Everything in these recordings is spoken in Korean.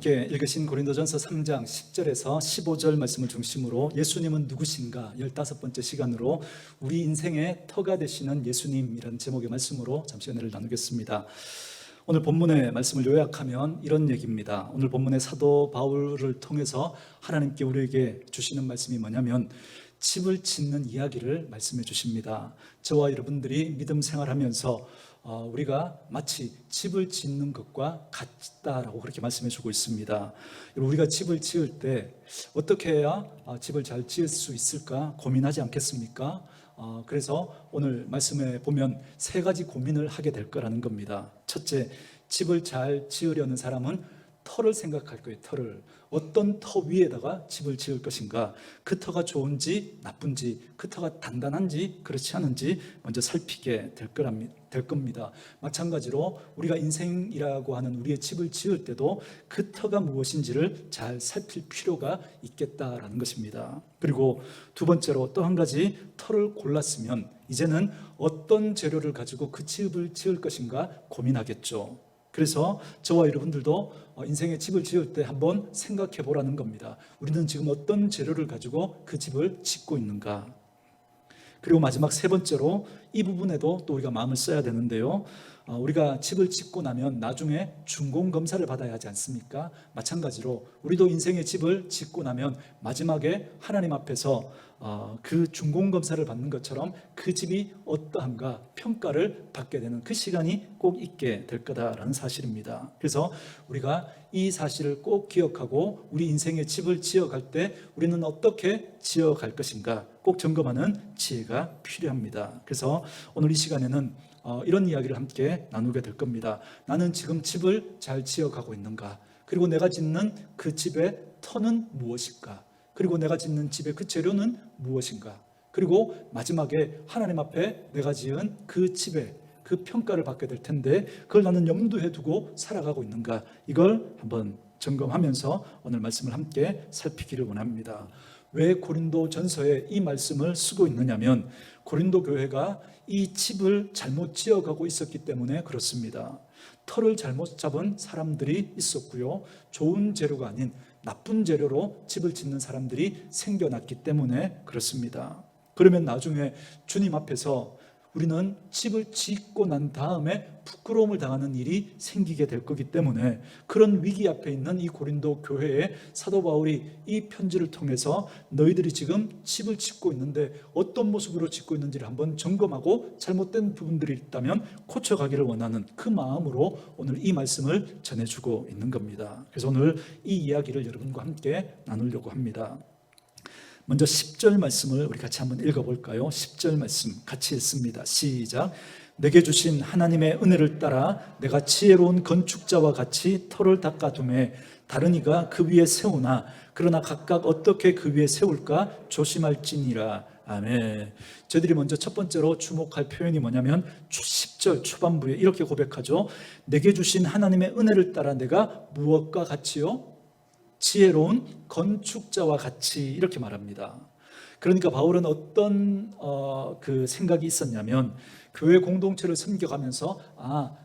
함께 읽으신 고린도전서 3장 10절에서 15절 말씀을 중심으로 예수님은 누구신가 15번째 시간으로 우리 인생의 터가 되시는 예수님이라는 제목의 말씀으로 잠시 은혜를 나누겠습니다. 오늘 본문의 말씀을 요약하면 이런 얘기입니다. 오늘 본문의 사도 바울을 통해서 하나님께 우리에게 주시는 말씀이 뭐냐면 집을 짓는 이야기를 말씀해 주십니다. 저와 여러분들이 믿음 생활하면서 우리가 마치 집을 짓는 것과 같다라고 그렇게 말씀해 주고 있습니다. 우리가 집을 지을 때 어떻게 해야 집을 잘 지을 수 있을까 고민하지 않겠습니까? 그래서 오늘 말씀에 보면 세 가지 고민을 하게 될 거라는 겁니다. 첫째, 집을 잘 지으려는 사람은 터를 생각할 거예요. 터를 어떤 터 위에다가 집을 지을 것인가, 그 터가 좋은지 나쁜지, 그 터가 단단한지 그렇지 않은지 먼저 살피게 될 겁니다. 마찬가지로 우리가 인생이라고 하는 우리의 집을 지을 때도 그 터가 무엇인지를 잘 살필 필요가 있겠다라는 것입니다. 그리고 두 번째로 또 한 가지, 터를 골랐으면 이제는 어떤 재료를 가지고 그 집을 지을 것인가 고민하겠죠. 그래서 저와 여러분들도 인생의 집을 지을 때 한번 생각해 보라는 겁니다. 우리는 지금 어떤 재료를 가지고 그 집을 짓고 있는가. 그리고 마지막 세 번째로 이 부분에도 또 우리가 마음을 써야 되는데요. 우리가 집을 짓고 나면 나중에 준공검사를 받아야 하지 않습니까? 마찬가지로 우리도 인생의 집을 짓고 나면 마지막에 하나님 앞에서 그 준공검사를 받는 것처럼 그 집이 어떠한가 평가를 받게 되는 그 시간이 꼭 있게 될 거다라는 사실입니다. 그래서 우리가 이 사실을 꼭 기억하고 우리 인생의 집을 지어갈 때 우리는 어떻게 지어갈 것인가 꼭 점검하는 지혜가 필요합니다. 그래서 오늘 이 시간에는 이런 이야기를 함께 나누게 될 겁니다. 나는 지금 집을 잘 지어가고 있는가? 그리고 내가 짓는 그 집의 터는 무엇일까? 그리고 내가 짓는 집의 그 재료는 무엇인가? 그리고 마지막에 하나님 앞에 내가 지은 그 집의 그 평가를 받게 될 텐데 그걸 나는 염두에 두고 살아가고 있는가? 이걸 한번 점검하면서 오늘 말씀을 함께 살피기를 원합니다. 왜 고린도 전서에 이 말씀을 쓰고 있느냐면 고린도 교회가 이 집을 잘못 지어가고 있었기 때문에 그렇습니다. 터를 잘못 잡은 사람들이 있었고요. 좋은 재료가 아닌 나쁜 재료로 집을 짓는 사람들이 생겨났기 때문에 그렇습니다. 그러면 나중에 주님 앞에서 우리는 집을 짓고 난 다음에 부끄러움을 당하는 일이 생기게 될 거기 때문에 그런 위기 앞에 있는 이 고린도 교회에 사도 바울이 이 편지를 통해서 너희들이 지금 집을 짓고 있는데 어떤 모습으로 짓고 있는지를 한번 점검하고 잘못된 부분들이 있다면 고쳐가기를 원하는 그 마음으로 오늘 이 말씀을 전해주고 있는 겁니다. 그래서 오늘 이 이야기를 여러분과 함께 나누려고 합니다. 먼저 10절 말씀을 우리 같이 한번 읽어볼까요? 10절 말씀 같이 읽습니다. 시작. 내게 주신 하나님의 은혜를 따라 내가 지혜로운 건축자와 같이 터를 닦아두매 다른 이가 그 위에 세우나 그러나 각각 어떻게 그 위에 세울까 조심할지니라. 아멘. 저희들이 먼저 첫 번째로 주목할 표현이 뭐냐면 10절 초반부에 이렇게 고백하죠. 내게 주신 하나님의 은혜를 따라 내가 무엇과 같이요? 지혜로운 건축자와 같이 이렇게 말합니다. 그러니까 바울은 어떤 그 생각이 있었냐면 교회 공동체를 섬겨가면서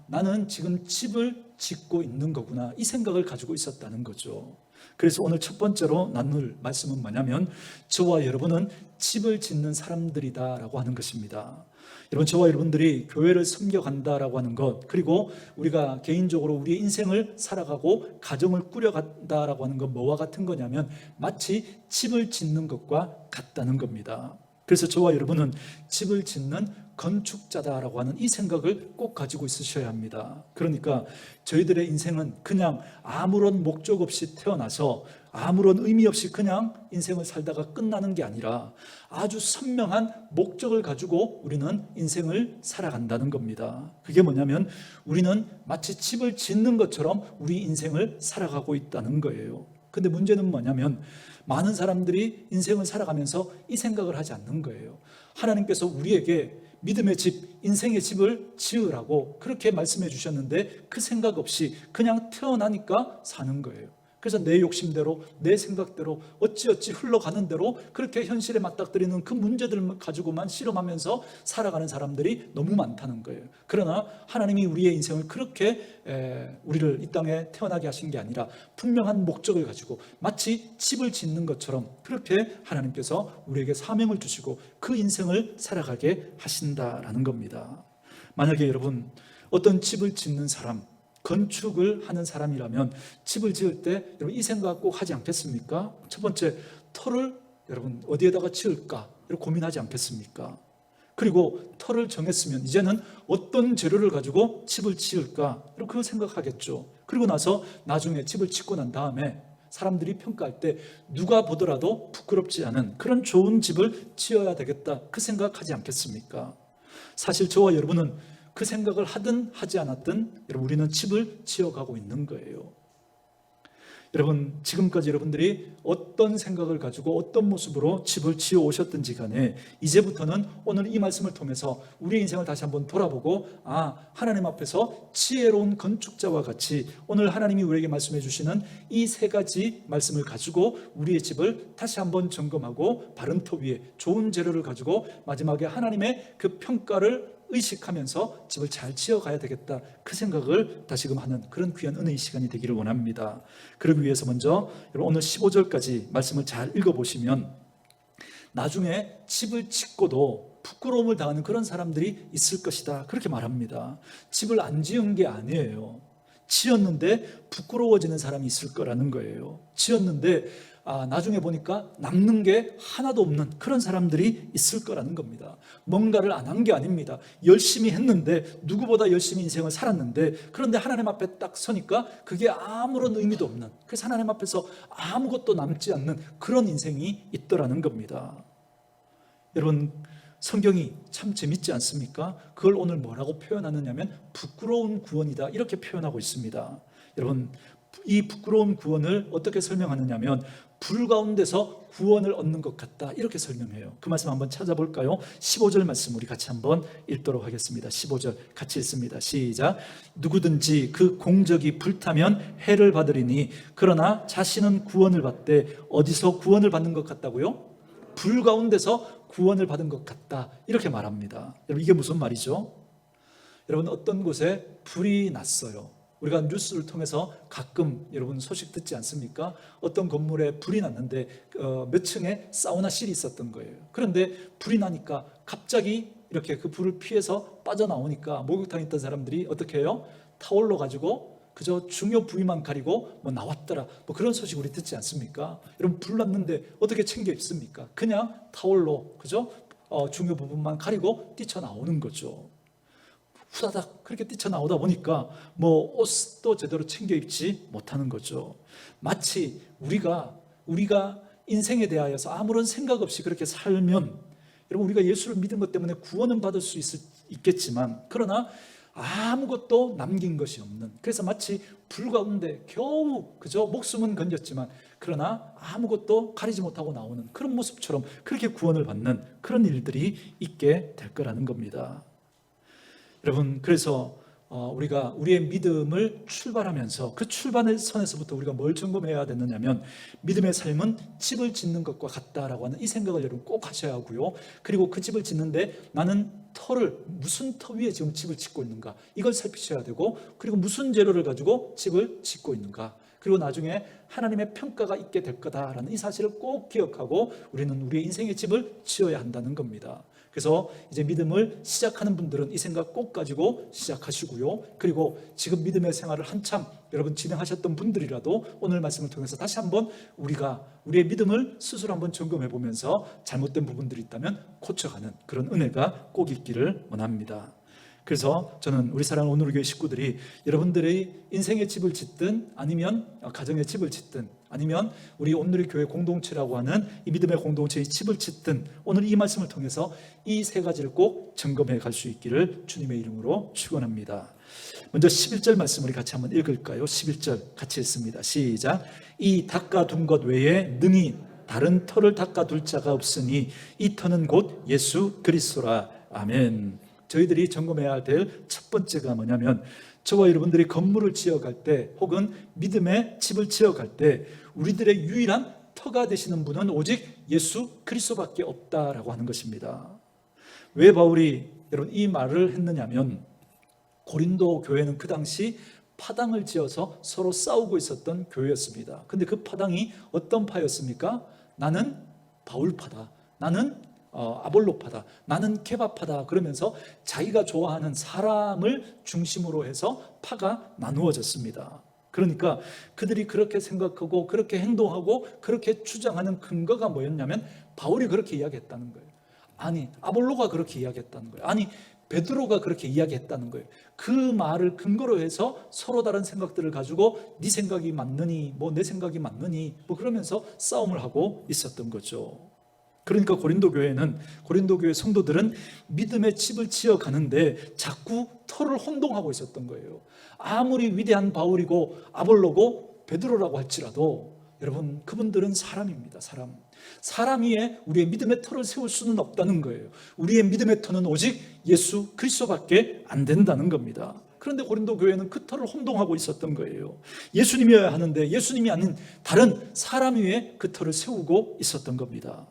나는 지금 집을 짓고 있는 거구나 이 생각을 가지고 있었다는 거죠. 그래서 오늘 첫 번째로 나눌 말씀은 뭐냐면 저와 여러분은 집을 짓는 사람들이다라고 하는 것입니다. 여러분, 저와 여러분들이 교회를 섬겨간다라고 하는 것, 그리고 우리가 개인적으로 우리의 인생을 살아가고 가정을 꾸려간다라고 하는 것 뭐와 같은 거냐면 마치 집을 짓는 것과 같다는 겁니다. 그래서 저와 여러분은 집을 짓는 건축자다라고 하는 이 생각을 꼭 가지고 있으셔야 합니다. 그러니까 저희들의 인생은 그냥 아무런 목적 없이 태어나서 아무런 의미 없이 그냥 인생을 살다가 끝나는 게 아니라 아주 선명한 목적을 가지고 우리는 인생을 살아간다는 겁니다. 그게 뭐냐면 우리는 마치 집을 짓는 것처럼 우리 인생을 살아가고 있다는 거예요. 근데 문제는 뭐냐면 많은 사람들이 인생을 살아가면서 이 생각을 하지 않는 거예요. 하나님께서 우리에게 믿음의 집, 인생의 집을 지으라고 그렇게 말씀해 주셨는데 그 생각 없이 그냥 태어나니까 사는 거예요. 그래서 내 욕심대로, 내 생각대로, 어찌어찌 흘러가는 대로 그렇게 현실에 맞닥뜨리는 그 문제들을 가지고만 실험하면서 살아가는 사람들이 너무 많다는 거예요. 그러나 하나님이 우리의 인생을 그렇게 우리를 이 땅에 태어나게 하신 게 아니라 분명한 목적을 가지고 마치 집을 짓는 것처럼 그렇게 하나님께서 우리에게 사명을 주시고 그 인생을 살아가게 하신다라는 겁니다. 만약에 여러분 어떤 집을 짓는 사람, 건축을 하는 사람이라면 집을 지을 때 여러분 이 생각 꼭 하지 않겠습니까? 첫 번째, 터를 여러분 어디에다가 지을까? 이렇게 고민하지 않겠습니까? 그리고 터를 정했으면 이제는 어떤 재료를 가지고 집을 지을까? 이렇게 생각하겠죠. 그리고 나서 나중에 집을 짓고 난 다음에 사람들이 평가할 때 누가 보더라도 부끄럽지 않은 그런 좋은 집을 지어야 되겠다, 그 생각하지 않겠습니까? 사실 저와 여러분은 그 생각을 하든 하지 않았든 여러분 우리는 집을 지어가고 있는 거예요. 여러분 지금까지 여러분들이 어떤 생각을 가지고 어떤 모습으로 집을 지어 오셨든지 간에 이제부터는 오늘 이 말씀을 통해서 우리의 인생을 다시 한번 돌아보고 하나님 앞에서 지혜로운 건축자와 같이 오늘 하나님이 우리에게 말씀해 주시는 이 세 가지 말씀을 가지고 우리의 집을 다시 한번 점검하고 바른 터 위에 좋은 재료를 가지고 마지막에 하나님의 그 평가를 의식하면서 집을 잘 지어가야 되겠다, 그 생각을 다시금 하는 그런 귀한 은혜의 시간이 되기를 원합니다. 그러기 위해서 먼저 여러분 오늘 15절까지 말씀을 잘 읽어보시면 나중에 집을 짓고도 부끄러움을 당하는 그런 사람들이 있을 것이다, 그렇게 말합니다. 집을 안 지은 게 아니에요. 지었는데 부끄러워지는 사람이 있을 거라는 거예요. 지었는데 나중에 보니까 남는 게 하나도 없는 그런 사람들이 있을 거라는 겁니다. 뭔가를 안 한 게 아닙니다. 열심히 했는데, 누구보다 열심히 인생을 살았는데, 그런데 하나님 앞에 딱 서니까 그게 아무런 의미도 없는, 그래서 하나님 앞에서 아무것도 남지 않는 그런 인생이 있더라는 겁니다. 여러분 성경이 참 재밌지 않습니까? 그걸 오늘 뭐라고 표현하느냐면 부끄러운 구원이다, 이렇게 표현하고 있습니다. 여러분 이 부끄러운 구원을 어떻게 설명하느냐면 불 가운데서 구원을 얻는 것 같다, 이렇게 설명해요. 그 말씀 한번 찾아볼까요? 15절 말씀 우리 같이 한번 읽도록 하겠습니다. 15절 같이 읽습니다. 시작. 누구든지 그 공적이 불타면 해를 받으리니 그러나 자신은 구원을 받되, 어디서 구원을 받는 것 같다고요? 불 가운데서 구원을 받은 것 같다, 이렇게 말합니다. 여러분 이게 무슨 말이죠? 여러분 어떤 곳에 불이 났어요. 우리가 뉴스를 통해서 가끔 여러분 소식 듣지 않습니까? 어떤 건물에 불이 났는데 몇 층에 사우나실이 있었던 거예요. 그런데 불이 나니까 갑자기 이렇게 그 불을 피해서 빠져나오니까 목욕탕에 있던 사람들이 어떻게 해요? 타올로 가지고 그저 중요 부위만 가리고 나왔더라, 그런 소식 우리 듣지 않습니까? 여러분 불 났는데 어떻게 챙겨 입습니까? 그냥 타올로 그저 중요 부분만 가리고 뛰쳐나오는 거죠. 후다닥 그렇게 뛰쳐나오다 보니까 옷도 제대로 챙겨 입지 못하는 거죠. 마치 우리가 인생에 대하여서 아무런 생각 없이 그렇게 살면, 여러분 우리가 예수를 믿은 것 때문에 구원은 받을 수 있겠지만 그러나 아무것도 남긴 것이 없는, 그래서 마치 불 가운데 겨우 그저 목숨은 건졌지만 그러나 아무것도 가리지 못하고 나오는 그런 모습처럼 그렇게 구원을 받는 그런 일들이 있게 될 거라는 겁니다. 여러분 그래서 우리가 우리의 믿음을 출발하면서 그 출발의 선에서부터 우리가 뭘 점검해야 되느냐면 믿음의 삶은 집을 짓는 것과 같다라고 하는 이 생각을 여러분 꼭 하셔야 하고요. 그리고 그 집을 짓는데 나는 무슨 터 위에 지금 집을 짓고 있는가, 이걸 살피셔야 되고, 그리고 무슨 재료를 가지고 집을 짓고 있는가, 그리고 나중에 하나님의 평가가 있게 될 거다라는 이 사실을 꼭 기억하고 우리는 우리의 인생의 집을 지어야 한다는 겁니다. 그래서 이제 믿음을 시작하는 분들은 이 생각 꼭 가지고 시작하시고요. 그리고 지금 믿음의 생활을 한참 여러분 진행하셨던 분들이라도 오늘 말씀을 통해서 다시 한번 우리의 믿음을 스스로 한번 점검해 보면서 잘못된 부분들이 있다면 고쳐가는 그런 은혜가 꼭 있기를 원합니다. 그래서 저는 우리 사랑하는 오늘의 교회 식구들이 여러분들의 인생의 집을 짓든 아니면 가정의 집을 짓든 아니면 우리 오늘의 교회 공동체라고 하는 이 믿음의 공동체의 집을 짓든 오늘 이 말씀을 통해서 이 세 가지를 꼭 점검해 갈 수 있기를 주님의 이름으로 축원합니다. 먼저 11절 말씀 우리 같이 한번 읽을까요? 11절 같이 읽습니다. 시작. 이 닦아둔 것 외에 능히 다른 터를 닦아둘 자가 없으니 이 터는 곧 예수 그리스도라. 아멘. 저희들이 점검해야 될 첫 번째가 뭐냐면 저와 여러분들이 건물을 지어갈 때 혹은 믿음의 집을 지어갈 때 우리들의 유일한 터가 되시는 분은 오직 예수 그리스도밖에 없다라고 하는 것입니다. 왜 바울이 여러분 이 말을 했느냐면 고린도 교회는 그 당시 파당을 지어서 서로 싸우고 있었던 교회였습니다. 근데 그 파당이 어떤 파였습니까? 나는 바울파다, 나는 아볼로파다, 나는 케바파다 그러면서 자기가 좋아하는 사람을 중심으로 해서 파가 나누어졌습니다. 그러니까 그들이 그렇게 생각하고 그렇게 행동하고 그렇게 주장하는 근거가 뭐였냐면 바울이 그렇게 이야기했다는 거예요. 아니 아볼로가 그렇게 이야기했다는 거예요. 아니 베드로가 그렇게 이야기했다는 거예요. 그 말을 근거로 해서 서로 다른 생각들을 가지고 네 생각이 맞느니 뭐 내 생각이 맞느니 뭐 그러면서 싸움을 하고 있었던 거죠. 그러니까 고린도 교회 성도들은 믿음의 집을 지어가는데 자꾸 터를 혼동하고 있었던 거예요. 아무리 위대한 바울이고 아볼로고 베드로라고 할지라도 여러분 그분들은 사람입니다. 사람 위에 우리의 믿음의 터를 세울 수는 없다는 거예요. 우리의 믿음의 터는 오직 예수 그리스도밖에 안 된다는 겁니다. 그런데 고린도 교회는 그 터를 혼동하고 있었던 거예요. 예수님이어야 하는데 예수님이 아닌 다른 사람 위에 그 터를 세우고 있었던 겁니다.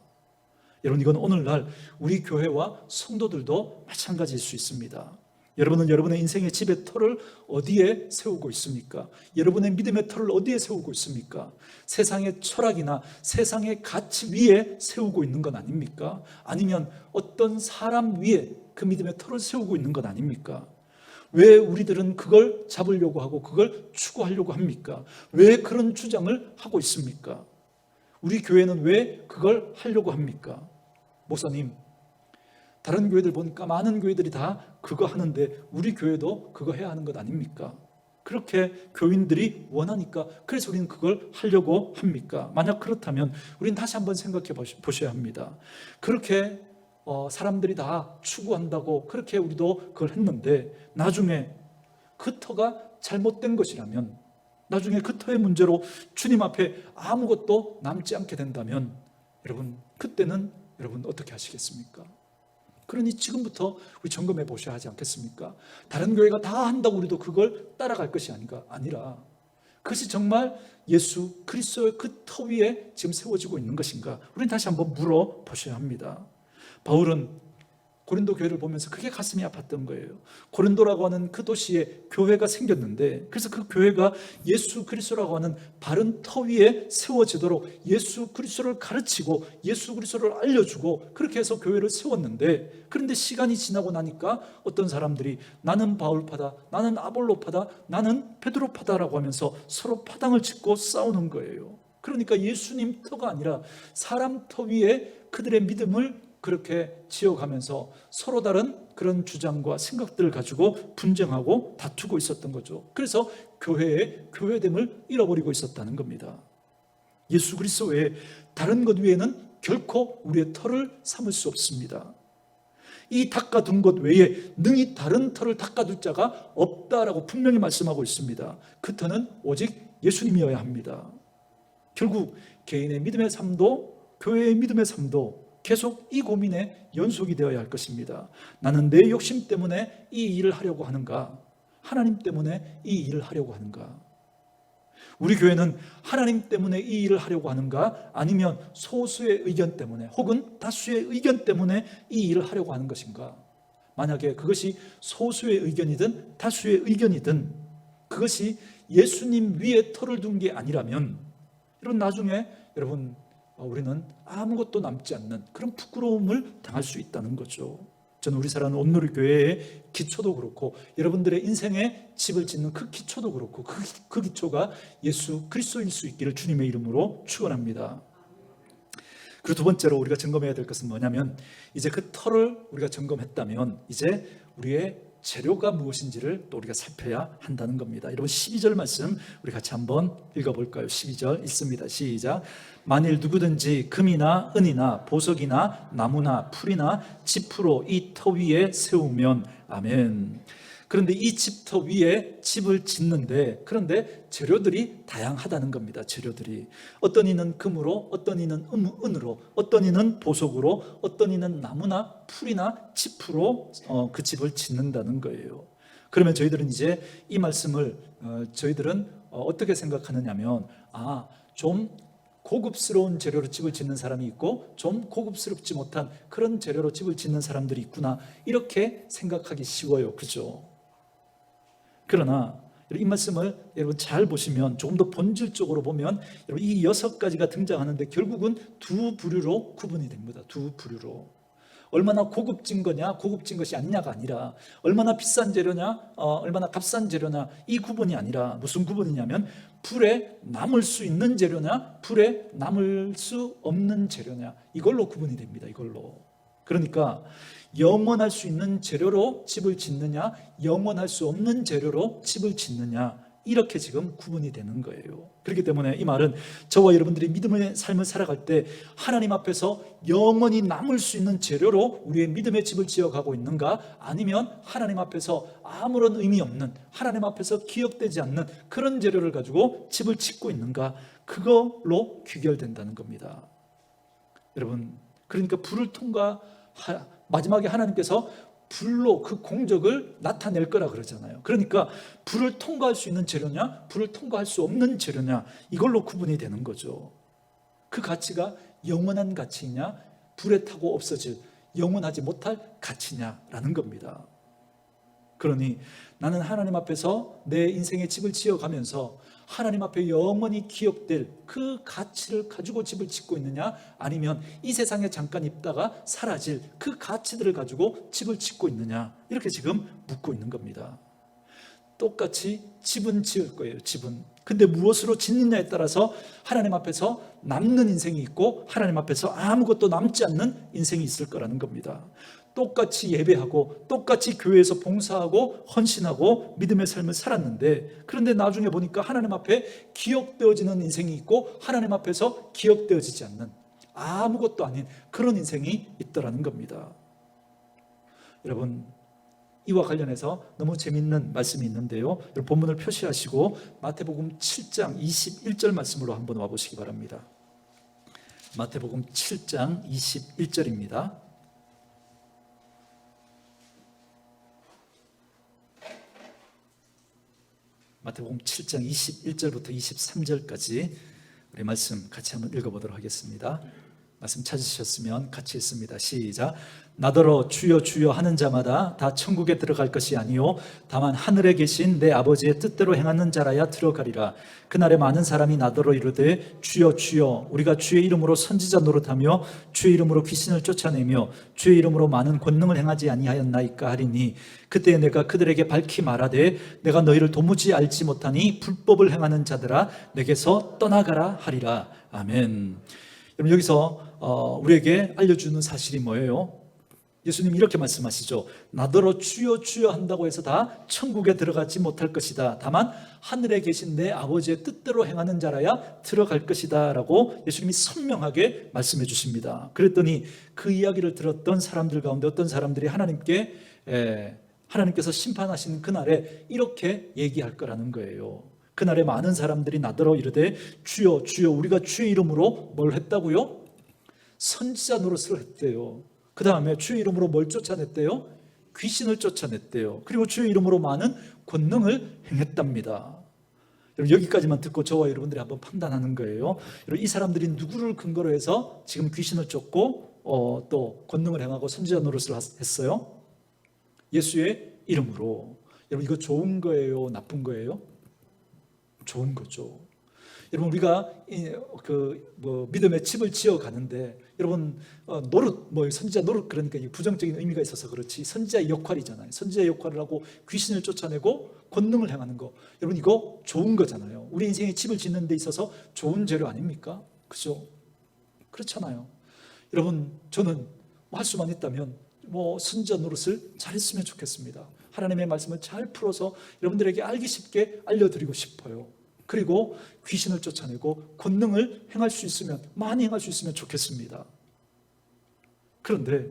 여러분 이건 오늘날 우리 교회와 성도들도 마찬가지일 수 있습니다. 여러분은 여러분의 인생의 집의 터를 어디에 세우고 있습니까? 여러분의 믿음의 터를 어디에 세우고 있습니까? 세상의 철학이나 세상의 가치 위에 세우고 있는 건 아닙니까? 아니면 어떤 사람 위에 그 믿음의 터를 세우고 있는 건 아닙니까? 왜 우리들은 그걸 잡으려고 하고 그걸 추구하려고 합니까? 왜 그런 주장을 하고 있습니까? 우리 교회는 왜 그걸 하려고 합니까? 목사님, 다른 교회들 보니까 많은 교회들이 다 그거 하는데 우리 교회도 그거 해야 하는 것 아닙니까? 그렇게 교인들이 원하니까 그래서 우리는 그걸 하려고 합니까? 만약 그렇다면 우리는 다시 한번 생각해 보셔야 합니다. 그렇게 사람들이 다 추구한다고 그렇게 우리도 그걸 했는데 나중에 그 터가 잘못된 것이라면 나중에 그 터의 문제로 주님 앞에 아무것도 남지 않게 된다면 여러분 그때는 여러분 어떻게 하시겠습니까? 그러니 지금부터 우리 점검해 보셔야 하지 않겠습니까? 다른 교회가 다 한다고 우리도 그걸 따라갈 것이 아니라 그것이 정말 예수 그리스도의 그 터 위에 지금 세워지고 있는 것인가? 우리는 다시 한번 물어보셔야 합니다. 바울은 고린도 교회를 보면서 그게 가슴이 아팠던 거예요. 고린도라고 하는 그 도시에 교회가 생겼는데 그래서 그 교회가 예수 그리스도라고 하는 바른 터 위에 세워지도록 예수 그리스도를 가르치고 예수 그리스도를 알려주고 그렇게 해서 교회를 세웠는데 그런데 시간이 지나고 나니까 어떤 사람들이 나는 바울파다, 나는 아볼로파다, 나는 베드로파다라고 하면서 서로 파당을 짓고 싸우는 거예요. 그러니까 예수님 터가 아니라 사람 터 위에 그들의 믿음을 그렇게 지어가면서 서로 다른 그런 주장과 생각들을 가지고 분쟁하고 다투고 있었던 거죠. 그래서 교회의 교회됨을 잃어버리고 있었다는 겁니다. 예수 그리스도 외에 다른 것 위에는 결코 우리의 터를 삼을 수 없습니다. 이 닦아둔 것 외에 능히 다른 터를 닦아둘 자가 없다라고 분명히 말씀하고 있습니다. 그 터는 오직 예수님이어야 합니다. 결국 개인의 믿음의 삶도 교회의 믿음의 삶도 계속 이 고민의 연속이 되어야 할 것입니다. 나는 내 욕심 때문에 이 일을 하려고 하는가? 하나님 때문에 이 일을 하려고 하는가? 우리 교회는 하나님 때문에 이 일을 하려고 하는가? 아니면 소수의 의견 때문에 혹은 다수의 의견 때문에 이 일을 하려고 하는 것인가? 만약에 그것이 소수의 의견이든 다수의 의견이든 그것이 예수님 위에 터를 둔 게 아니라면 여러분 나중에 여러분 우리는 아무것도 남지 않는 그런 부끄러움을 당할 수 있다는 거죠. 저는 우리 사랑하는 온누리 교회의 기초도 그렇고 여러분들의 인생의 집을 짓는 그 기초도 그렇고 그 기초가 예수 그리스도일 수 있기를 주님의 이름으로 축원합니다. 그리고 두 번째로 우리가 점검해야 될 것은 뭐냐면 이제 그 터를 우리가 점검했다면 이제 우리의 재료가 무엇인지를 또 우리가 살펴야 한다는 겁니다. 여러분 12절 말씀 우리 같이 한번 읽어볼까요? 12절 읽습니다. 시작. 만일 누구든지 금이나 은이나 보석이나 나무나 풀이나 지프로 이 터 위에 세우면 아멘. 그런데 이 집터 위에 집을 짓는데 그런데 재료들이 다양하다는 겁니다. 재료들이 어떤 이는 금으로 어떤 이는 은으로 어떤 이는 보석으로 어떤 이는 나무나 풀이나 지프로 그 집을 짓는다는 거예요. 그러면 저희들은 이제 이 말씀을 저희들은 어떻게 생각하느냐면 좀 고급스러운 재료로 집을 짓는 사람이 있고 좀 고급스럽지 못한 그런 재료로 집을 짓는 사람들이 있구나, 이렇게 생각하기 쉬워요. 그죠? 그러나 이 말씀을 여러분 잘 보시면, 조금 더 본질적으로 보면 여러분 이 6가지가 등장하는데 결국은 두 부류로 구분이 됩니다. 두 부류로. 얼마나 고급진 거냐, 고급진 것이 아니냐가 아니라 얼마나 비싼 재료냐, 얼마나 값싼 재료냐, 이 구분이 아니라 무슨 구분이냐면 불에 남을 수 있는 재료냐, 불에 남을 수 없는 재료냐, 이걸로 구분이 됩니다. 이걸로. 그러니까 영원할 수 있는 재료로 집을 짓느냐, 영원할 수 없는 재료로 집을 짓느냐, 이렇게 지금 구분이 되는 거예요. 그렇기 때문에 이 말은 저와 여러분들이 믿음의 삶을 살아갈 때 하나님 앞에서 영원히 남을 수 있는 재료로 우리의 믿음의 집을 지어가고 있는가, 아니면 하나님 앞에서 아무런 의미 없는, 하나님 앞에서 기억되지 않는 그런 재료를 가지고 집을 짓고 있는가, 그걸로 귀결된다는 겁니다. 여러분, 그러니까 불을 마지막에 하나님께서 불로 그 공적을 나타낼 거라 그러잖아요. 그러니까 불을 통과할 수 있는 재료냐, 불을 통과할 수 없는 재료냐, 이걸로 구분이 되는 거죠. 그 가치가 영원한 가치이냐, 불에 타고 없어질 영원하지 못할 가치냐라는 겁니다. 그러니 나는 하나님 앞에서 내 인생의 집을 지어가면서 하나님 앞에 영원히 기억될 그 가치를 가지고 집을 짓고 있느냐, 아니면 이 세상에 잠깐 있다가 사라질 그 가치들을 가지고 집을 짓고 있느냐, 이렇게 지금 묻고 있는 겁니다. 똑같이 집은 지을 거예요. 집은. 근데 무엇으로 짓느냐에 따라서 하나님 앞에서 남는 인생이 있고 하나님 앞에서 아무것도 남지 않는 인생이 있을 거라는 겁니다. 똑같이 예배하고 똑같이 교회에서 봉사하고 헌신하고 믿음의 삶을 살았는데, 그런데 나중에 보니까 하나님 앞에 기억되어지는 인생이 있고 하나님 앞에서 기억되어지지 않는, 아무것도 아닌 그런 인생이 있더라는 겁니다. 여러분, 이와 관련해서 너무 재밌는 말씀이 있는데요, 본문을 표시하시고 마태복음 7장 21절 말씀으로 한번 와보시기 바랍니다. 마태복음 7장 21절입니다. 마태복음 7장 21절부터 23절까지 우리 말씀 같이 한번 읽어보도록 하겠습니다. 말씀 찾으셨으면 같이 읽습니다. 시작. 나더러 주여 주여 하는 자마다 다 천국에 들어갈 것이 아니요 다만 하늘에 계신 내 아버지의 뜻대로 행하는 자라야 들어가리라. 그날에 많은 사람이 나더러 이르되 주여 주여 우리가 주의 이름으로 선지자 노릇하며 주의 이름으로 귀신을 쫓아내며 주의 이름으로 많은 권능을 행하지 아니하였나이까 하리니, 그때 내가 그들에게 밝히 말하되 내가 너희를 도무지 알지 못하니 불법을 행하는 자들아 내게서 떠나가라 하리라. 아멘. 여러분, 여기서 우리에게 알려주는 사실이 뭐예요? 예수님이 이렇게 말씀하시죠. 나더러 주여 주여 한다고 해서 다 천국에 들어가지 못할 것이다. 다만 하늘에 계신 내 아버지의 뜻대로 행하는 자라야 들어갈 것이다 라고 예수님이 선명하게 말씀해 주십니다. 그랬더니 그 이야기를 들었던 사람들 가운데 어떤 사람들이 하나님께서 심판하시는 그날에 이렇게 얘기할 거라는 거예요. 그날에 많은 사람들이 나더러 이르되 주여 주여 우리가 주의 이름으로 뭘 했다고요? 선지자 노릇을 했대요. 그 다음에 주의 이름으로 뭘 쫓아냈대요? 귀신을 쫓아냈대요. 그리고 주의 이름으로 많은 권능을 행했답니다. 여러분, 여기까지만 듣고 저와 여러분들이 한번 판단하는 거예요. 여러분, 이 사람들이 누구를 근거로 해서 지금 귀신을 쫓고 또 권능을 행하고 선지자 노릇을 했어요? 예수의 이름으로. 여러분, 이거 좋은 거예요? 나쁜 거예요? 좋은 거죠. 여러분, 우리가 믿음의 집을 지어 가는데, 여러분, 노릇, 선지자 노릇, 그러니까 부정적인 의미가 있어서 그렇지, 선지자의 역할이잖아요. 선지자의 역할을 하고 귀신을 쫓아내고 권능을 행하는 거, 여러분, 이거 좋은 거잖아요. 우리 인생의 집을 짓는 데 있어서 좋은 재료 아닙니까? 그죠? 그렇잖아요. 여러분, 저는 할 수만 있다면 선지자 노릇을 잘했으면 좋겠습니다. 하나님의 말씀을 잘 풀어서 여러분들에게 알기 쉽게 알려드리고 싶어요. 그리고 귀신을 쫓아내고 권능을 행할 수 있으면, 많이 행할 수 있으면 좋겠습니다. 그런데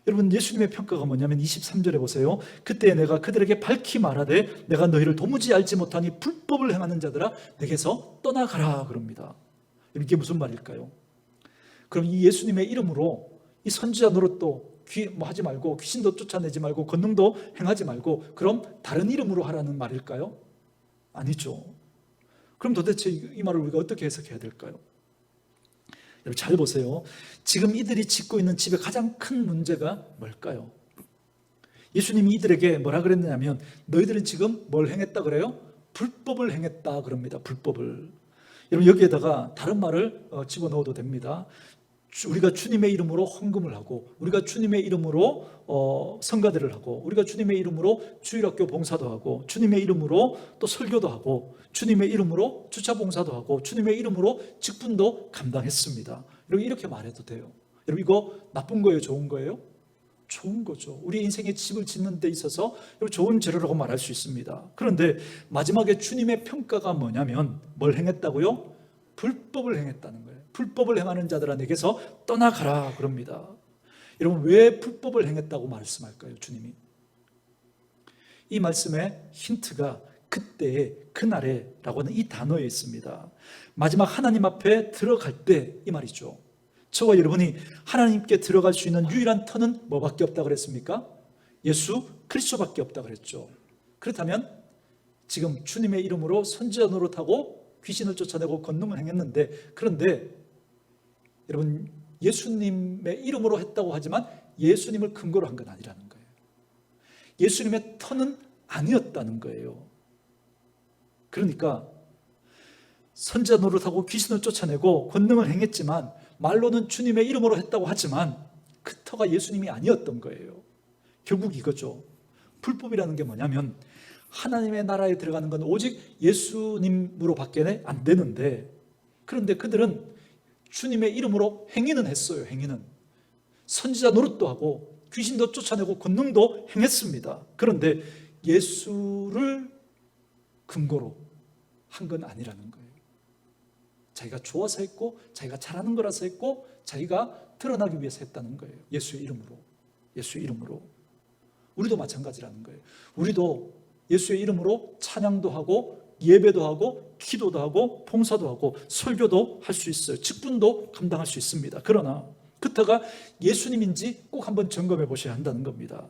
여러분, 예수님의 평가가 뭐냐면 23절에 보세요. 그때 내가 그들에게 밝히 말하되 내가 너희를 도무지 알지 못하니 불법을 행하는 자들아 내게서 떠나가라 그럽니다. 이게 무슨 말일까요? 그럼 이 예수님의 이름으로 이 선지자 노릇도 하지 말고, 귀신도 쫓아내지 말고, 권능도 행하지 말고, 그럼 다른 이름으로 하라는 말일까요? 아니죠. 그럼 도대체 이 말을 우리가 어떻게 해석해야 될까요? 여러분 잘 보세요. 지금 이들이 짓고 있는 집의 가장 큰 문제가 뭘까요? 예수님이 이들에게 뭐라 그랬냐면, 너희들은 지금 뭘 행했다 그래요? 불법을 행했다 그럽니다. 불법을. 여러분 여기에다가 다른 말을 집어넣어도 됩니다. 우리가 주님의 이름으로 헌금을 하고, 우리가 주님의 이름으로 성가대를 하고, 우리가 주님의 이름으로 주일학교 봉사도 하고, 주님의 이름으로 또 설교도 하고, 주님의 이름으로 주차 봉사도 하고, 주님의 이름으로 직분도 감당했습니다. 여러분 이렇게 말해도 돼요. 여러분 이거 나쁜 거예요? 좋은 거예요? 좋은 거죠. 우리 인생의 집을 짓는 데 있어서 좋은 재료라고 말할 수 있습니다. 그런데 마지막에 주님의 평가가 뭐냐면, 뭘 행했다고요? 불법을 행했다는 거예요. 불법을 행하는 자들아 내게서 떠나가라 그럽니다. 여러분 왜 불법을 행했다고 말씀할까요? 주님이. 이 말씀의 힌트가 그때에, 그날에 라고 하는 이 단어에 있습니다. 마지막 하나님 앞에 들어갈 때 이 말이죠. 저와 여러분이 하나님께 들어갈 수 있는 유일한 터는 뭐밖에 없다 그랬습니까? 예수 그리스도밖에 없다 그랬죠. 그렇다면 지금 주님의 이름으로 선지자 노릇하고 귀신을 쫓아내고 권능을 행했는데, 그런데 여러분 예수님의 이름으로 했다고 하지만 예수님을 근거로 한 건 아니라는 거예요. 예수님의 터는 아니었다는 거예요. 그러니까 선지자 노릇하고 귀신을 쫓아내고 권능을 행했지만, 말로는 주님의 이름으로 했다고 하지만 그 터가 예수님이 아니었던 거예요. 결국 이거죠. 불법이라는 게 뭐냐면, 하나님의 나라에 들어가는 건 오직 예수님으로 밖에 안 되는데, 그런데 그들은 주님의 이름으로 행위는 했어요. 행위는 선지자 노릇도 하고 귀신도 쫓아내고 권능도 행했습니다. 그런데 예수를 근거로 한 건 아니라는 거예요. 자기가 좋아서 했고, 자기가 잘하는 거라서 했고, 자기가 드러나기 위해서 했다는 거예요. 예수의 이름으로. 예수의 이름으로. 우리도 마찬가지라는 거예요. 우리도 예수의 이름으로 찬양도 하고, 예배도 하고, 기도도 하고, 봉사도 하고, 설교도 할 수 있어요. 직분도 감당할 수 있습니다. 그러나 그 터가 예수님인지 꼭 한번 점검해 보셔야 한다는 겁니다.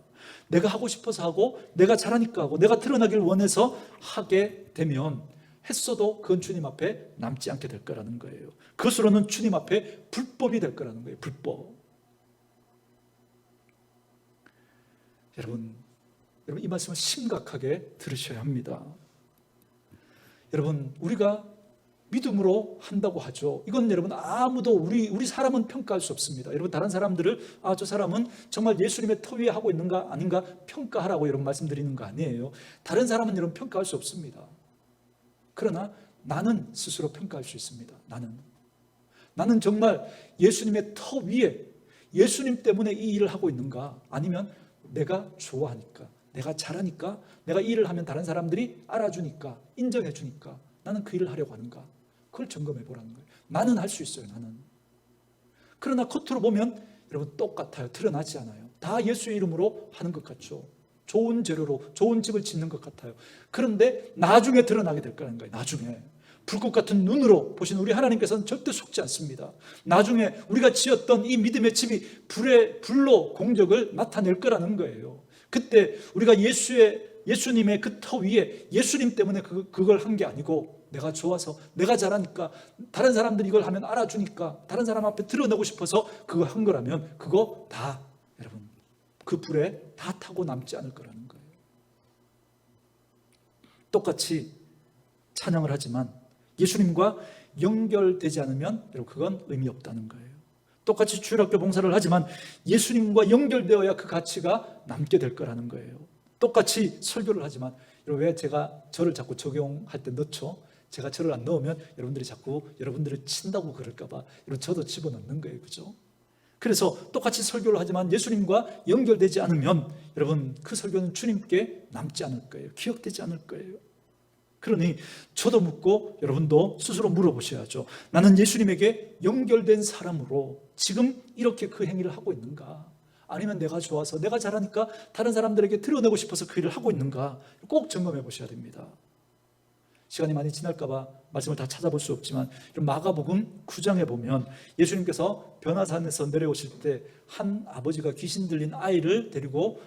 내가 하고 싶어서 하고, 내가 잘하니까 하고, 내가 드러나길 원해서 하게 되면 했어도 그건 주님 앞에 남지 않게 될 거라는 거예요. 그것으로는 주님 앞에 불법이 될 거라는 거예요. 불법. 여러분 이 말씀을 심각하게 들으셔야 합니다. 여러분 우리가 믿음으로 한다고 하죠. 이건 여러분 아무도 우리 사람은 평가할 수 없습니다. 여러분 다른 사람들을 저 사람은 정말 예수님의 터 위에 하고 있는가 아닌가 평가하라고 여러분 말씀드리는 거 아니에요. 다른 사람은 여러분 평가할 수 없습니다. 그러나 나는 스스로 평가할 수 있습니다. 나는 정말 예수님의 터 위에 예수님 때문에 이 일을 하고 있는가, 아니면 내가 좋아하니까, 내가 잘하니까, 내가 이 일을 하면 다른 사람들이 알아주니까, 인정해 주니까 나는 그 일을 하려고 하는가, 그걸 점검해 보라는 거예요. 나는 할 수 있어요. 나는. 그러나 겉으로 보면 여러분 똑같아요. 드러나지 않아요. 다 예수의 이름으로 하는 것 같죠. 좋은 재료로 좋은 집을 짓는 것 같아요. 그런데 나중에 드러나게 될 거라는 거예요. 나중에 불꽃 같은 눈으로 보신 우리 하나님께서는 절대 속지 않습니다. 나중에 우리가 지었던 이 믿음의 집이 불로 공적을 나타낼 거라는 거예요. 그때 우리가 예수님의 그 터 위에 예수님 때문에 그걸 한 게 아니고, 내가 좋아서, 내가 잘하니까, 다른 사람들이 이걸 하면 알아주니까, 다른 사람 앞에 드러내고 싶어서 그거 한 거라면, 그거 다 여러분 그 불에 다 타고 남지 않을 거라는 거예요. 똑같이 찬양을 하지만 예수님과 연결되지 않으면 여러분 그건 의미 없다는 거예요. 똑같이 주일학교 봉사를 하지만 예수님과 연결되어야 그 가치가 남게 될 거라는 거예요. 똑같이 설교를 하지만, 여러분 왜 제가 저를 자꾸 적용할 때 넣죠? 제가 저를 안 넣으면 여러분들이 자꾸 여러분들을 친다고 그럴까 봐 여러분 저도 집어넣는 거예요. 그죠? 그래서 똑같이 설교를 하지만 예수님과 연결되지 않으면 여러분 그 설교는 주님께 남지 않을 거예요. 기억되지 않을 거예요. 그러니 저도 묻고 여러분도 스스로 물어보셔야죠. 나는 예수님에게 연결된 사람으로 지금 이렇게 그 행위를 하고 있는가? 아니면 내가 좋아서, 내가 잘하니까 다른 사람들에게 드러내고 싶어서 그 일을 하고 있는가? 꼭 점검해 보셔야 됩니다. 시간이 많이 지날까봐 말씀을 다 찾아볼 수 없지만 마가복음 9장에 보면 예수님께서 변화산에서 내려오실 때 한 아버지가 귀신 들린 아이를 데리고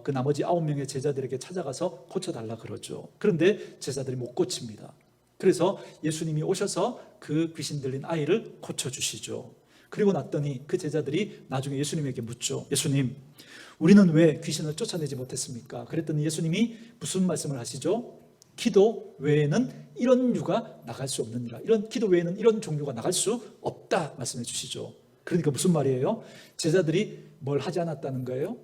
그 나머지 9명의 제자들에게 찾아가서 고쳐달라 그러죠. 그런데 제자들이 못 고칩니다. 그래서 예수님이 오셔서 그 귀신 들린 아이를 고쳐주시죠. 그리고 났더니 그 제자들이 나중에 예수님에게 묻죠. 예수님, 우리는 왜 귀신을 쫓아내지 못했습니까? 그랬더니 예수님이 무슨 말씀을 하시죠? 기도 외에는 이런 유가 나갈 수 없느니라. 이런 기도 외에는 이런 종류가 나갈 수 없다 말씀해 주시죠. 그러니까 무슨 말이에요? 제자들이 뭘 하지 않았다는 거예요?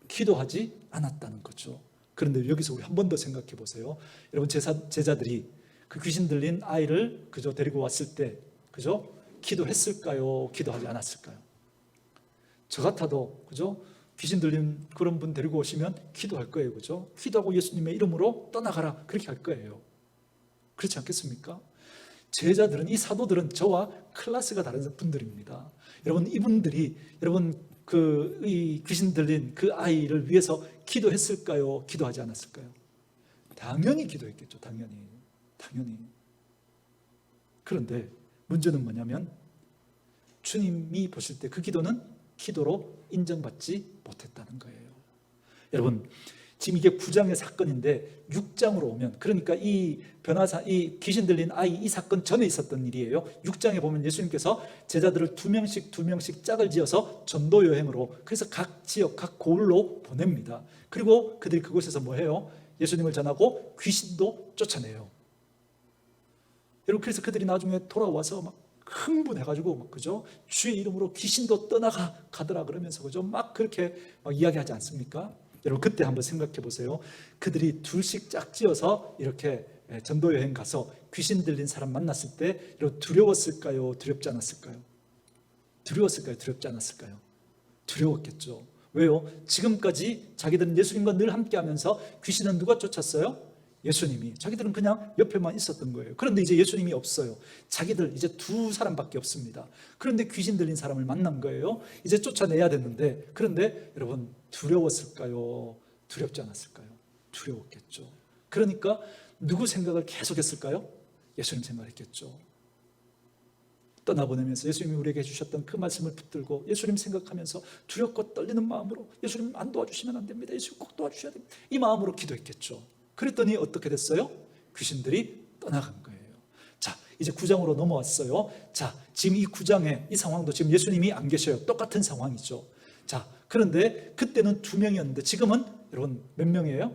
기도하지 않았다는 거죠. 그런데 여기서 우리 한 번 더 생각해 보세요. 여러분, 제자들이 그 귀신 들린 아이를 그저 데리고 왔을 때 그저 기도했을까요? 기도하지 않았을까요? 저 같아도 그죠? 귀신 들린 그런 분 데리고 오시면 기도할 거예요. 그죠? 기도하고 예수님의 이름으로 떠나가라. 그렇게 할 거예요. 그렇지 않겠습니까? 제자들은, 이 사도들은 저와 클래스가 다른 분들입니다. 여러분, 이분들이 여러분 이 귀신 들린 그 아이를 위해서 기도했을까요? 기도하지 않았을까요? 당연히 기도했겠죠. 당연히. 그런데 문제는 뭐냐면 주님이 보실 때 그 기도는 기도로 인정받지 못했다는 거예요. 여러분, 지금 이게 9장의 사건인데 6장으로 오면, 그러니까 이 귀신 들린 아이 이 사건 전에 있었던 일이에요. 6장에 보면 예수님께서 제자들을 두 명씩 짝을 지어서 전도 여행으로, 그래서 각 지역 각 고을로 보냅니다. 그리고 그들이 그곳에서 뭐 해요? 예수님을 전하고 귀신도 쫓아내요. 여러분, 그래서 그들이 나중에 돌아와서 막 흥분해가지고 막 그죠? 주의 이름으로 귀신도 떠나가더라 그러면서 그죠? 막 그렇게 막 이야기하지 않습니까? 여러분, 그때 한번 생각해 보세요. 그들이 둘씩 짝지어서 이렇게 전도 여행 가서 귀신 들린 사람 만났을 때 여러분, 두려웠을까요? 두렵지 않았을까요? 두려웠을까요? 두렵지 않았을까요? 두려웠겠죠. 왜요? 지금까지 자기들은 예수님과 늘 함께하면서 귀신은 누가 쫓았어요? 예수님이. 자기들은 그냥 옆에만 있었던 거예요. 그런데 이제 예수님이 없어요. 자기들 이제 두 사람밖에 없습니다. 그런데 귀신 들린 사람을 만난 거예요. 이제 쫓아내야 되는데, 그런데 여러분, 두려웠을까요? 두렵지 않았을까요? 두려웠겠죠. 그러니까 누구 생각을 계속했을까요? 예수님 생각했겠죠. 떠나보내면서 예수님이 우리에게 해주셨던 그 말씀을 붙들고 예수님 생각하면서 두렵고 떨리는 마음으로, 예수님 안 도와주시면 안 됩니다. 예수님 꼭 도와주셔야 됩니다. 이 마음으로 기도했겠죠. 그랬더니 어떻게 됐어요? 귀신들이 떠나간 거예요. 자, 이제 9장으로 넘어왔어요. 자, 지금 이 9장의 이 상황도 지금 예수님이 안 계셔요. 똑같은 상황이죠. 자, 그런데 그때는 2명이었는데 지금은 여러분 몇 명이에요?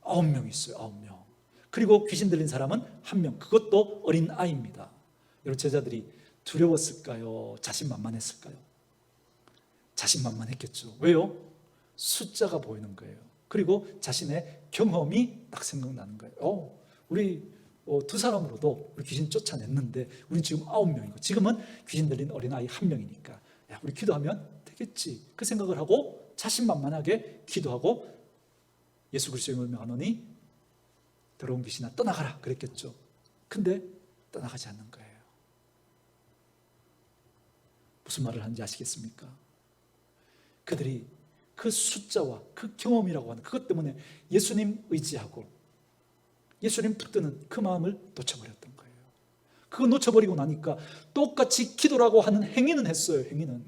9명이 있어요. 9명. 그리고 귀신 들린 사람은 1명. 그것도 어린 아이입니다. 여러분, 제자들이 두려웠을까요? 자신만만했을까요? 자신만만했겠죠. 왜요? 숫자가 보이는 거예요. 그리고 자신의 경험이 딱 생각나는 거예요. 우리 2사람으로도 우리 귀신 쫓아냈는데 우리 지금 9명이고 지금은 귀신 들린 어린아이 1명이니까 야, 우리 기도하면 되겠지. 그 생각을 하고 자신만만하게 기도하고 예수 그리스도의 이름으로 명하노니 더러운 귀신아 떠나가라 그랬겠죠. 근데 떠나가지 않는 거예요. 무슨 말을 하는지 아시겠습니까? 그들이 그 숫자와 그 경험이라고 하는 그것 때문에 예수님 의지하고 예수님 붙드는 그 마음을 놓쳐버렸던 거예요. 그거 놓쳐버리고 나니까 똑같이 기도라고 하는 행위는 했어요. 행위는.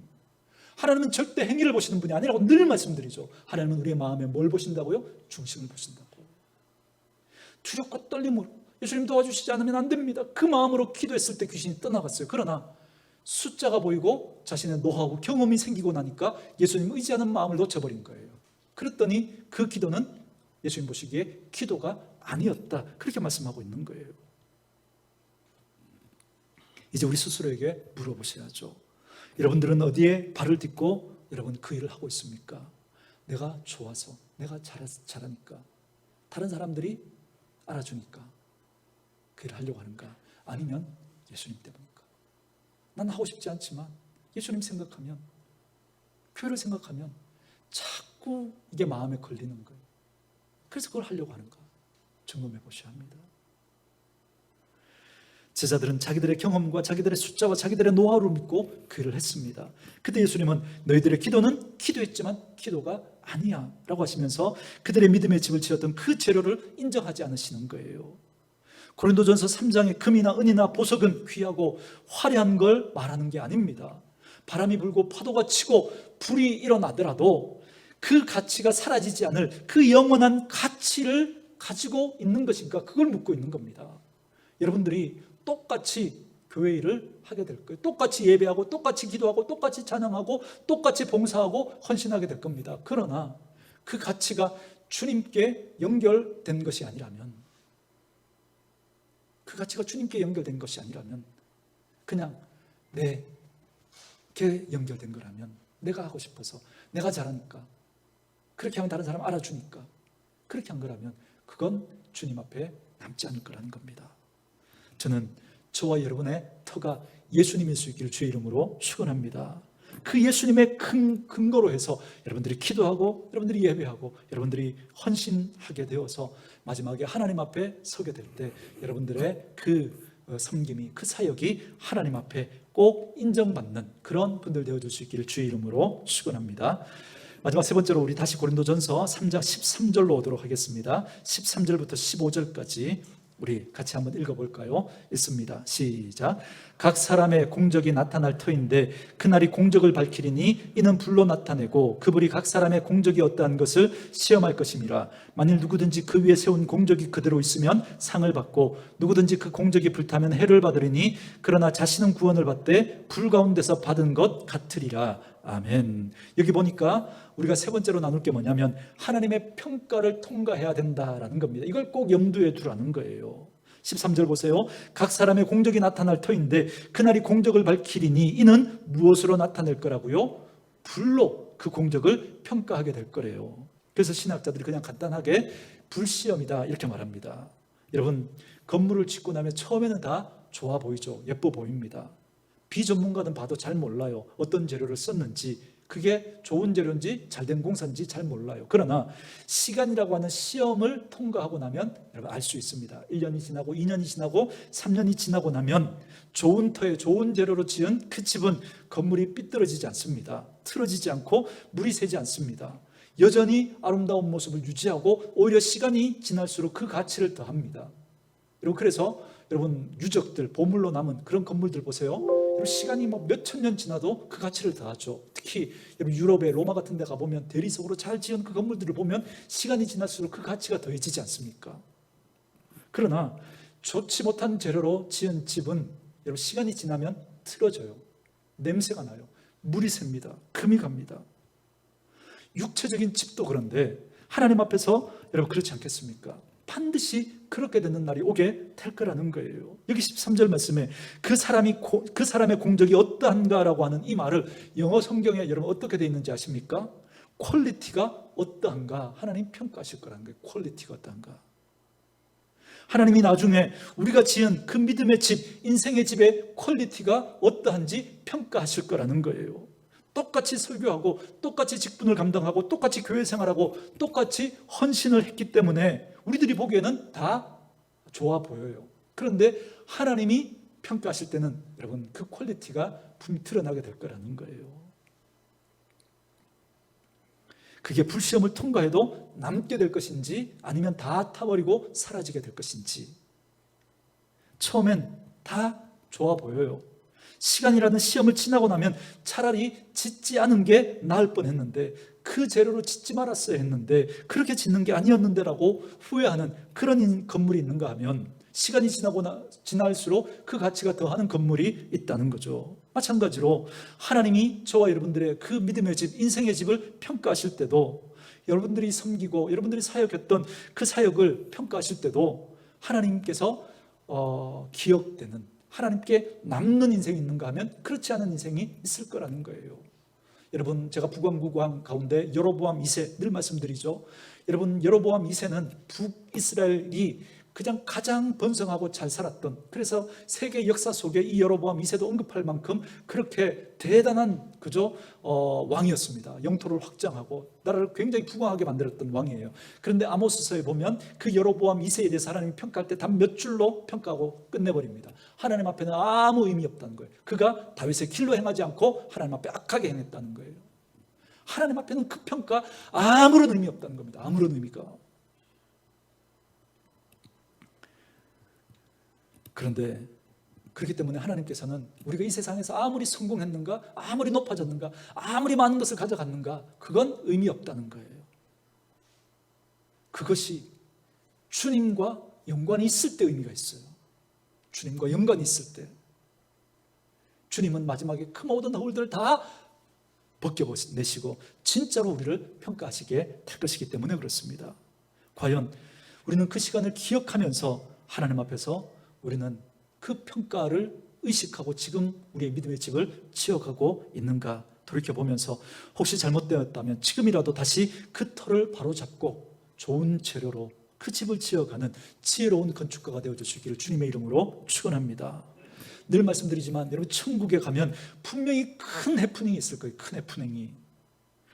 하나님은 절대 행위를 보시는 분이 아니라고 늘 말씀드리죠. 하나님은 우리의 마음에 뭘 보신다고요? 중심을 보신다고. 두렵고 떨림으로 예수님 도와주시지 않으면 안 됩니다. 그 마음으로 기도했을 때 귀신이 떠나갔어요. 그러나 숫자가 보이고 자신의 노하우, 경험이 생기고 나니까 예수님 의지하는 마음을 놓쳐버린 거예요. 그랬더니 그 기도는 예수님 보시기에 기도가 아니었다. 그렇게 말씀하고 있는 거예요. 이제 우리 스스로에게 물어보셔야죠. 여러분들은 어디에 발을 딛고 여러분 그 일을 하고 있습니까? 내가 좋아서, 내가 잘하니까, 다른 사람들이 알아주니까 그 일을 하려고 하는가? 아니면 예수님 때문일까? 난 하고 싶지 않지만 예수님 생각하면, 교회를 생각하면 자꾸 이게 마음에 걸리는 거예요. 그래서 그걸 하려고 하는가? 점검해 보셔야 합니다. 제자들은 자기들의 경험과 자기들의 숫자와 자기들의 노하우를 믿고 그 일을 했습니다. 그때 예수님은 너희들의 기도는 기도했지만 기도가 아니야 라고 하시면서 그들의 믿음의 집을 지었던 그 재료를 인정하지 않으시는 거예요. 고린도전서 3장의 금이나 은이나 보석은 귀하고 화려한 걸 말하는 게 아닙니다. 바람이 불고 파도가 치고 불이 일어나더라도 그 가치가 사라지지 않을 그 영원한 가치를 가지고 있는 것인가, 그걸 묻고 있는 겁니다. 여러분들이 똑같이 교회 일을 하게 될 거예요. 똑같이 예배하고 똑같이 기도하고 똑같이 찬양하고 똑같이 봉사하고 헌신하게 될 겁니다. 그러나 그 가치가 주님께 연결된 것이 아니라면, 그 가치가 주님께 연결된 것이 아니라면, 그냥 내게 연결된 거라면, 내가 하고 싶어서, 내가 잘하니까, 그렇게 하면 다른 사람 알아주니까 그렇게 한 거라면 그건 주님 앞에 남지 않을 거라는 겁니다. 저는 저와 여러분의 터가 예수님일 수 있기를 주의 이름으로 축원합니다. 그 예수님의 큰 근거로 해서 여러분들이 기도하고 여러분들이 예배하고 여러분들이 헌신하게 되어서 마지막에 하나님 앞에 서게 될 때 여러분들의 그 섬김이, 그 사역이 하나님 앞에 꼭 인정받는 그런 분들 되어줄 수 있기를 주의 이름으로 축원합니다. 마지막 세 번째로 우리 다시 고린도전서 3장 13절로 오도록 하겠습니다. 13절부터 15절까지 우리 같이 한번 읽어볼까요? 읽습니다. 시작. 각 사람의 공적이 나타날 터인데 그날이 공적을 밝히리니 이는 불로 나타내고 그 불이 각 사람의 공적이 어떠한 것을 시험할 것임이라. 만일 누구든지 그 위에 세운 공적이 그대로 있으면 상을 받고 누구든지 그 공적이 불타면 해를 받으리니 그러나 자신은 구원을 받되 불 가운데서 받은 것 같으리라. 아멘. 여기 보니까 우리가 세 번째로 나눌 게 뭐냐면 하나님의 평가를 통과해야 된다라는 겁니다. 이걸 꼭 염두에 두라는 거예요. 13절 보세요. 각 사람의 공적이 나타날 터인데 그날이 공적을 밝히리니 이는 무엇으로 나타낼 거라고요? 불로 그 공적을 평가하게 될 거래요. 그래서 신학자들이 그냥 간단하게 불시험이다 이렇게 말합니다. 여러분, 건물을 짓고 나면 처음에는 다 좋아 보이죠. 예뻐 보입니다. 비전문가는 봐도 잘 몰라요. 어떤 재료를 썼는지, 그게 좋은 재료인지 잘된 공사인지 잘 몰라요. 그러나 시간이라고 하는 시험을 통과하고 나면 여러분 알 수 있습니다. 1년이 지나고 2년이 지나고 3년이 지나고 나면 좋은 터에 좋은 재료로 지은 그 집은 건물이 삐뚤어지지 않습니다. 틀어지지 않고 물이 새지 않습니다. 여전히 아름다운 모습을 유지하고 오히려 시간이 지날수록 그 가치를 더합니다. 여러분, 그래서 여러분 유적들, 보물로 남은 그런 건물들 보세요. 시간이 뭐 몇천 년 지나도 그 가치를 더하죠. 특히 유럽의 로마 같은 데 가보면 대리석으로 잘 지은 그 건물들을 보면 시간이 지날수록 그 가치가 더해지지 않습니까? 그러나 좋지 못한 재료로 지은 집은 여러분 시간이 지나면 틀어져요. 냄새가 나요. 물이 샙니다. 금이 갑니다. 육체적인 집도 그런데 하나님 앞에서 여러분 그렇지 않겠습니까? 반드시 그렇게 되는 날이 오게 될 거라는 거예요. 여기 13절 말씀에 그 사람의 공적이 어떠한가라고 하는 이 말을 영어 성경에 여러분 어떻게 되어 있는지 아십니까? 퀄리티가 어떠한가 하나님 평가하실 거라는 거예요. 퀄리티가 어떠한가. 하나님이 나중에 우리가 지은 그 믿음의 집, 인생의 집의 퀄리티가 어떠한지 평가하실 거라는 거예요. 똑같이 설교하고 똑같이 직분을 감당하고 똑같이 교회 생활하고 똑같이 헌신을 했기 때문에 우리들이 보기에는 다 좋아 보여요. 그런데 하나님이 평가하실 때는 여러분 그 퀄리티가 분명히 드러나게 될 거라는 거예요. 그게 불시험을 통과해도 남게 될 것인지 아니면 다 타버리고 사라지게 될 것인지. 처음엔 다 좋아 보여요. 시간이라는 시험을 지나고 나면 차라리 짓지 않은 게 나을 뻔했는데 그 재료로 짓지 말았어야 했는데 그렇게 짓는 게 아니었는데라고 후회하는 그런 건물이 있는가 하면 시간이 지날수록 그 가치가 더하는 건물이 있다는 거죠. 마찬가지로 하나님이 저와 여러분들의 그 믿음의 집, 인생의 집을 평가하실 때도 여러분들이 섬기고 여러분들이 사역했던 그 사역을 평가하실 때도 하나님께서 기억되는, 하나님께 남는 인생이 있는가 하면 그렇지 않은 인생이 있을 거라는 거예요. 여러분, 제가 북왕국왕 가운데 여로보암 2세 늘 말씀드리죠. 여러분, 여로보암 2세는 북이스라엘이 그냥 가장 번성하고 잘 살았던, 그래서 세계 역사 속에 이 여로보암 2세도 언급할 만큼 그렇게 대단한 왕이었습니다. 영토를 확장하고 나라를 굉장히 부강하게 만들었던 왕이에요. 그런데 아모스서에 보면 그 여로보암 2세에 대해서 하나님이 평가할 때 단 몇 줄로 평가하고 끝내버립니다. 하나님 앞에는 아무 의미 없다는 거예요. 그가 다윗의 길로 행하지 않고 하나님 앞에 악하게 행했다는 거예요. 하나님 앞에는 그 평가 아무런 의미 없다는 겁니다. 아무런 의미가. 그런데 그렇기 때문에 하나님께서는 우리가 이 세상에서 아무리 성공했는가, 아무리 높아졌는가, 아무리 많은 것을 가져갔는가, 그건 의미 없다는 거예요. 그것이 주님과 연관이 있을 때 의미가 있어요. 주님과 연관이 있을 때. 주님은 마지막에 그 모든 허울들을 다 벗겨내시고 진짜로 우리를 평가하시게 될 것이기 때문에 그렇습니다. 과연 우리는 그 시간을 기억하면서 하나님 앞에서 우리는 그 평가를 의식하고 지금 우리의 믿음의 집을 지어가고 있는가 돌이켜보면서 혹시 잘못되었다면 지금이라도 다시 그 터를 바로잡고 좋은 재료로 그 집을 지어가는 지혜로운 건축가가 되어주시기를 주님의 이름으로 축원합니다. 늘 말씀드리지만 여러분, 천국에 가면 분명히 큰 해프닝이 있을 거예요. 큰 해프닝이.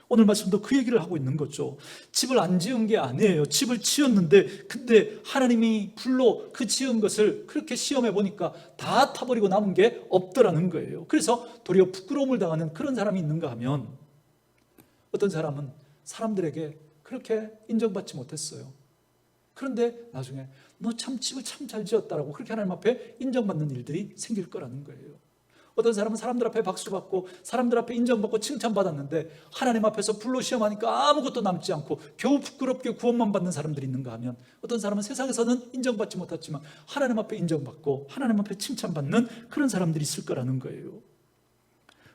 오늘 말씀도 그 얘기를 하고 있는 거죠. 집을 안 지은 게 아니에요. 집을 지었는데 근데 하나님이 불로 그 지은 것을 그렇게 시험해 보니까 다 타버리고 남은 게 없더라는 거예요. 그래서 도리어 부끄러움을 당하는 그런 사람이 있는가 하면, 어떤 사람은 사람들에게 그렇게 인정받지 못했어요. 그런데 나중에 너 참 집을 참 잘 지었다라고 그렇게 하나님 앞에 인정받는 일들이 생길 거라는 거예요. 어떤 사람은 사람들 앞에 박수받고 사람들 앞에 인정받고 칭찬받았는데 하나님 앞에서 불로 시험하니까 아무것도 남지 않고 겨우 부끄럽게 구원만 받는 사람들이 있는가 하면, 어떤 사람은 세상에서는 인정받지 못했지만 하나님 앞에 인정받고 하나님 앞에 칭찬받는 그런 사람들이 있을 거라는 거예요.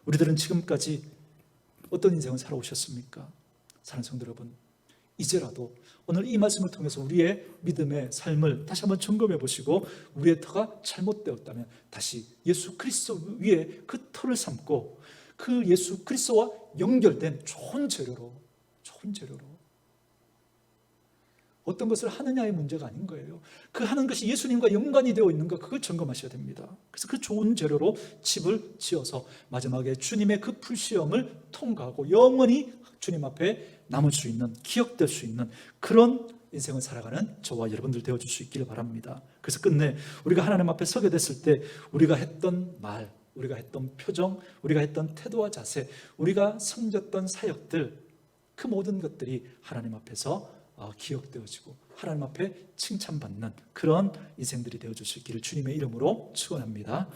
우리들은 지금까지 어떤 인생을 살아오셨습니까? 사랑하는 성도 여러분, 이제라도 오늘 이 말씀을 통해서 우리의 믿음의 삶을 다시 한번 점검해 보시고, 우리의 터가 잘못되었다면 다시 예수 그리스도 위에 그 터를 삼고 그 예수 그리스도와 연결된 좋은 재료로 어떤 것을 하느냐의 문제가 아닌 거예요. 그 하는 것이 예수님과 연관이 되어 있는가, 그걸 점검하셔야 됩니다. 그래서 그 좋은 재료로 집을 지어서 마지막에 주님의 그 불시험을 통과하고 영원히 주님 앞에 남을 수 있는, 기억될 수 있는 그런 인생을 살아가는 저와 여러분들 되어줄 수 있기를 바랍니다. 그래서 끝내 우리가 하나님 앞에 서게 됐을 때 우리가 했던 말, 우리가 했던 표정, 우리가 했던 태도와 자세, 우리가 섬겼던 사역들, 그 모든 것들이 하나님 앞에서 기억되어지고 하나님 앞에 칭찬받는 그런 인생들이 되어줄 수 있기를 주님의 이름으로 축원합니다.